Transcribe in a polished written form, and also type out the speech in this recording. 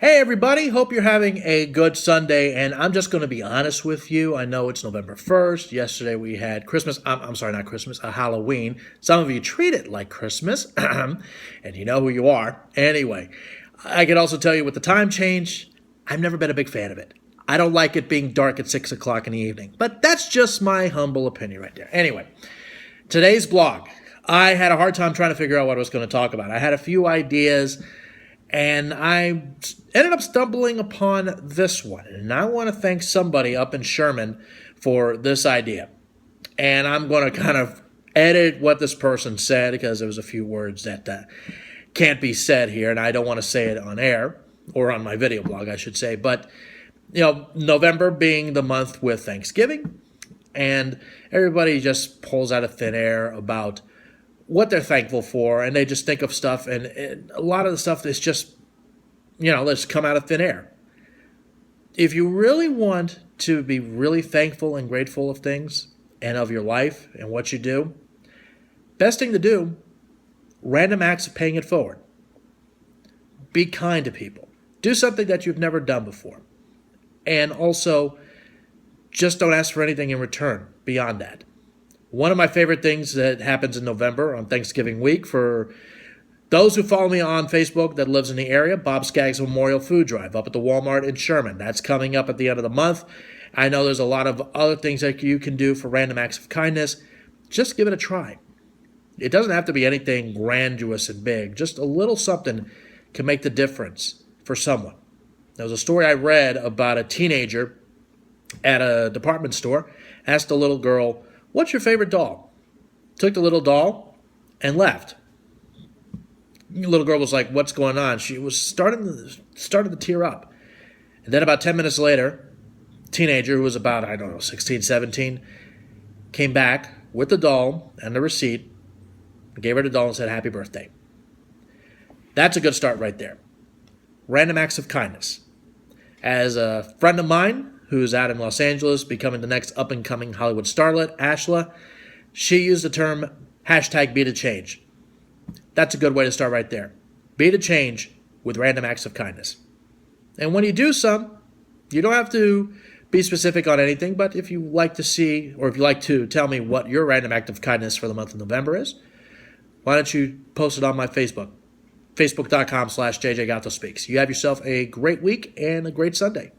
Hey everybody, hope you're having a good Sunday, and I'm just going to be honest with you. I know it's November 1st. Yesterday we had Christmas. I'm sorry, not Christmas, Halloween. Some of you treat it like Christmas, and you know who you are. Anyway, I can also tell you with the time change, I've never been a big fan of it. I don't like it being dark at 6 o'clock in the evening, but that's just my humble opinion right there. Anyway, today's blog, I had a hard time trying to figure out what I was going to talk about. I had a few ideas, and I ended up stumbling upon this one. And I want to thank somebody up in Sherman for this idea. And I'm going to kind of edit what this person said because there was a few words that can't be said here. And I don't want to say it on air or on my video blog, I should say. But, November being the month with Thanksgiving. And everybody just pulls out of thin air about what they're thankful for, and they just think of stuff, and a lot of the stuff is just, let's come out of thin air. If you really want to be really thankful and grateful of things and of your life and what you do, best thing to do, random acts of paying it forward. Be kind to people. Do something that you've never done before. And also, just don't ask for anything in return beyond that. One of my favorite things that happens in November on Thanksgiving week, for those who follow me on Facebook that lives in the area, Bob Skaggs Memorial Food Drive up at the Walmart in Sherman. That's coming up at the end of the month. I know there's a lot of other things that you can do for random acts of kindness. Just give it a try. It doesn't have to be anything grandiose and big. Just a little something can make the difference for someone. There was a story I read about a teenager at a department store, asked a little girl, "What's your favorite doll?" Took the little doll and left. The little girl was like, "What's going on?" She was starting to tear up. And then about 10 minutes later, a teenager who was about, 16, 17, came back with the doll and the receipt, gave her the doll and said, "Happy birthday." That's a good start right there. Random acts of kindness. As a friend of mine who's out in Los Angeles, becoming the next up-and-coming Hollywood starlet, Ashla, she used the term #BeTheChange. That's a good way to start right there. Be the change with random acts of kindness. And when you do some, you don't have to be specific on anything, but if you like to see, or if you like to tell me what your random act of kindness for the month of November is, why don't you post it on my Facebook, facebook.com/JJGattospeaks. You have yourself a great week and a great Sunday.